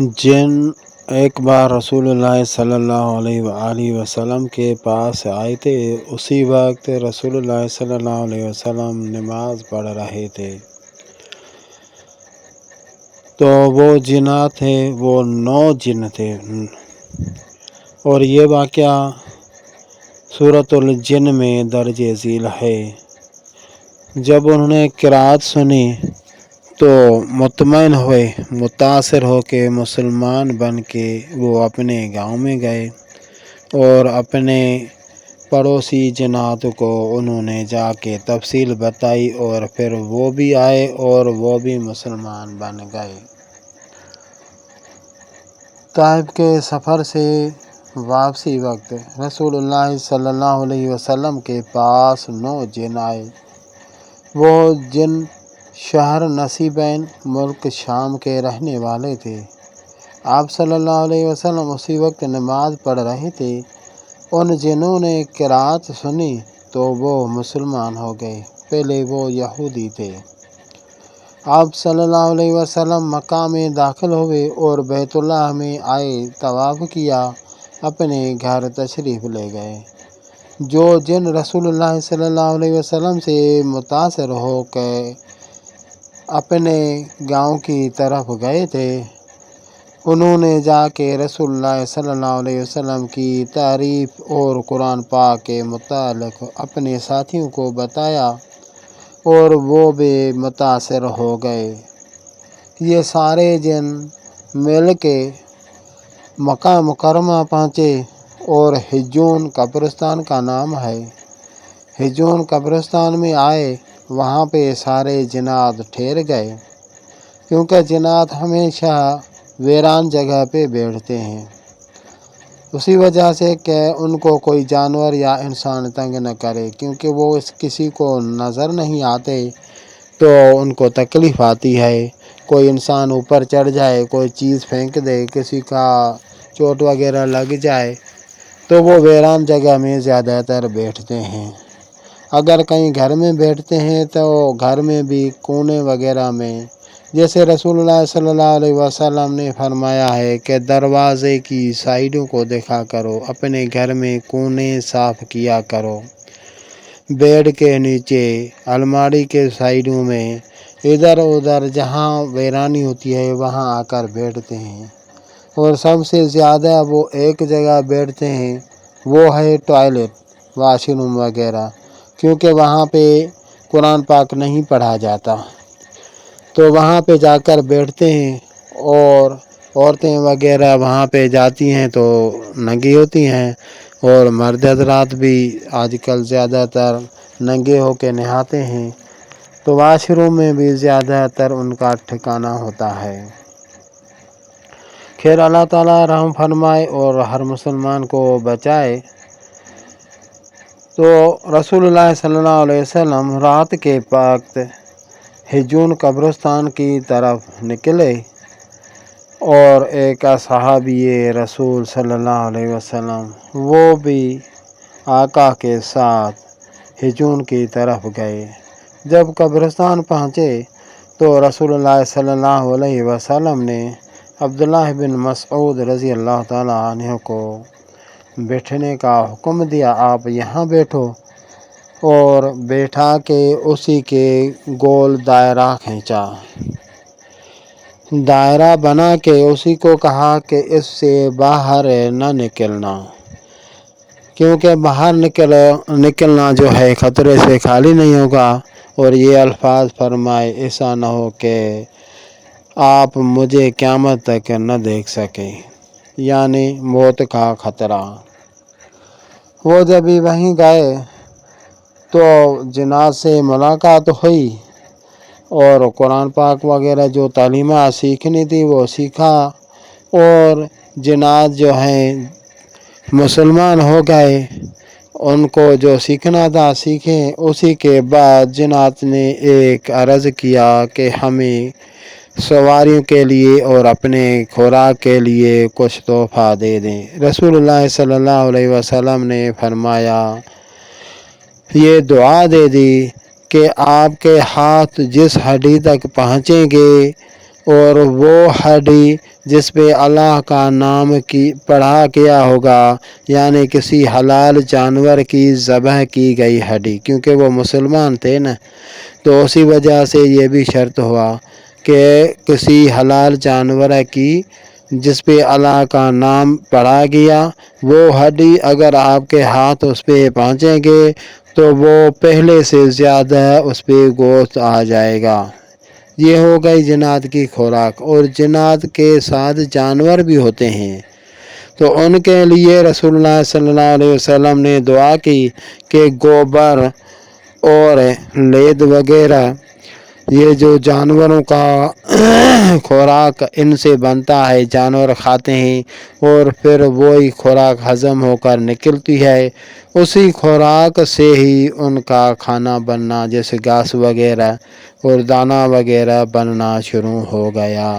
جن ایک بار رسول اللہ صلی اللہ علیہ وآلہ وسلم کے پاس آئے تھے۔ اسی وقت رسول اللہ صلی اللہ علیہ وسلم نماز پڑھ رہے تھے تو وہ جنات تھے، وہ 9 جن تھے، اور یہ واقعہ سورۃ الجن میں درج ذیل ہے۔ جب انہوں نے قرأت سنی تو مطمئن ہوئے، متاثر ہو کے مسلمان بن کے وہ اپنے گاؤں میں گئے اور اپنے پڑوسی جنات کو انہوں نے جا کے تفصیل بتائی، اور پھر وہ بھی آئے اور وہ بھی مسلمان بن گئے۔ طائف کے سفر سے واپسی وقت رسول اللہ صلی اللہ علیہ وسلم کے پاس 9 جن آئے۔ وہ جن شہر نصیبین ملک شام کے رہنے والے تھے۔ آپ صلی اللہ علیہ وسلم اسی وقت نماز پڑھ رہے تھے۔ ان جنوں نے قرأت سنی تو وہ مسلمان ہو گئے، پہلے وہ یہودی تھے۔ آپ صلی اللہ علیہ وسلم مکہ میں داخل ہوئے اور بیت اللہ میں آئے، طواف کیا، اپنے گھر تشریف لے گئے۔ جو جن رسول اللہ صلی اللہ علیہ وسلم سے متاثر ہو کے اپنے گاؤں کی طرف گئے تھے، انہوں نے جا کے رسول اللہ صلی اللہ علیہ وسلم کی تعریف اور قرآن پاک کے متعلق اپنے ساتھیوں کو بتایا اور وہ بھی متاثر ہو گئے۔ یہ سارے جن مل کے مکہ مکرمہ پہنچے اور حجون قبرستان کا نام ہے، حجون قبرستان میں آئے۔ وہاں پہ سارے جنات ٹھہر گئے، کیونکہ جنات ہمیشہ ویران جگہ پہ بیٹھتے ہیں، اسی وجہ سے کہ ان کو کوئی جانور یا انسان تنگ نہ کرے، کیونکہ وہ کسی کو نظر نہیں آتے تو ان کو تکلیف آتی ہے۔ کوئی انسان اوپر چڑھ جائے، کوئی چیز پھینک دے، کسی کا چوٹ وغیرہ لگ جائے تو وہ ویران جگہ میں زیادہ تر بیٹھتے ہیں۔ اگر کہیں گھر میں بیٹھتے ہیں تو گھر میں بھی کونے وغیرہ میں، جیسے رسول اللہ صلی اللہ علیہ وسلم نے فرمایا ہے کہ دروازے کی سائیڈوں کو دیکھا کرو، اپنے گھر میں کونے صاف کیا کرو، بیڈ کے نیچے، الماری کے سائیڈوں میں، ادھر ادھر جہاں ویرانی ہوتی ہے وہاں آ کر بیٹھتے ہیں۔ اور سب سے زیادہ وہ ایک جگہ بیٹھتے ہیں، وہ ہے ٹوائلٹ، واش روم وغیرہ، کیونکہ وہاں پہ قرآن پاک نہیں پڑھا جاتا تو وہاں پہ جا کر بیٹھتے ہیں۔ اور عورتیں وغیرہ وہاں پہ جاتی ہیں تو ننگی ہوتی ہیں، اور مرد حضرات بھی آج کل زیادہ تر ننگے ہو کے نہاتے ہیں، تو واش روم میں بھی زیادہ تر ان کا ٹھکانہ ہوتا ہے۔ خیر، اللہ تعالیٰ رحم فرمائے اور ہر مسلمان کو بچائے۔ تو رسول اللہ صلی اللہ علیہ وسلم رات کے وقت حجون قبرستان کی طرف نکلے، اور ایک صحابی رسول صلی اللہ علیہ وسلم وہ بھی آقا کے ساتھ حجون کی طرف گئے۔ جب قبرستان پہنچے تو رسول اللہ صلی اللہ علیہ وسلم نے عبداللہ بن مسعود رضی اللہ تعالیٰ عنہ کو بیٹھنے کا حکم دیا، آپ یہاں بیٹھو، اور بیٹھا کے اسی کے گول دائرہ کھینچا، دائرہ بنا کے اسی کو کہا کہ اس سے باہر نہ نکلنا، کیونکہ باہر نکلنا جو ہے خطرے سے خالی نہیں ہوگا۔ اور یہ الفاظ فرمائے، ایسا نہ ہو کہ آپ مجھے قیامت تک نہ دیکھ سکیں، یعنی موت کا خطرہ۔ وہ جب ہی وہیں گئے تو جنات سے ملاقات ہوئی، اور قرآن پاک وغیرہ جو تعلیمات سیکھنی تھی وہ سیکھا، اور جنات جو ہیں مسلمان ہو گئے، ان کو جو سیکھنا تھا سیکھیں۔ اسی کے بعد جنات نے ایک عرض کیا کہ ہمیں سواریوں کے لیے اور اپنے خوراک کے لیے کچھ تحفہ دے دیں۔ رسول اللہ صلی اللہ علیہ وسلم نے فرمایا، یہ دعا دے دی کہ آپ کے ہاتھ جس ہڈی تک پہنچیں گے اور وہ ہڈی جس پہ اللہ کا نام پڑھا گیا ہوگا، یعنی کسی حلال جانور کی ذبح کی گئی ہڈی، کیونکہ وہ مسلمان تھے نا، تو اسی وجہ سے یہ بھی شرط ہوا کہ کسی حلال جانور کی جس پہ اللہ کا نام پڑھا گیا، وہ ہڈی اگر آپ کے ہاتھ اس پہ پہنچیں گے تو وہ پہلے سے زیادہ اس پہ گوشت آ جائے گا۔ یہ ہو گئی جنات کی خوراک۔ اور جنات کے ساتھ جانور بھی ہوتے ہیں، تو ان کے لیے رسول اللہ صلی اللہ علیہ وسلم نے دعا کی کہ گوبر اور لید وغیرہ یہ جو جانوروں کا خوراک ان سے بنتا ہے، جانور کھاتے ہیں اور پھر وہی خوراک ہضم ہو کر نکلتی ہے، اسی خوراک سے ہی ان کا کھانا بننا، جیسے گھاس وغیرہ اور دانہ وغیرہ بننا شروع ہو گیا۔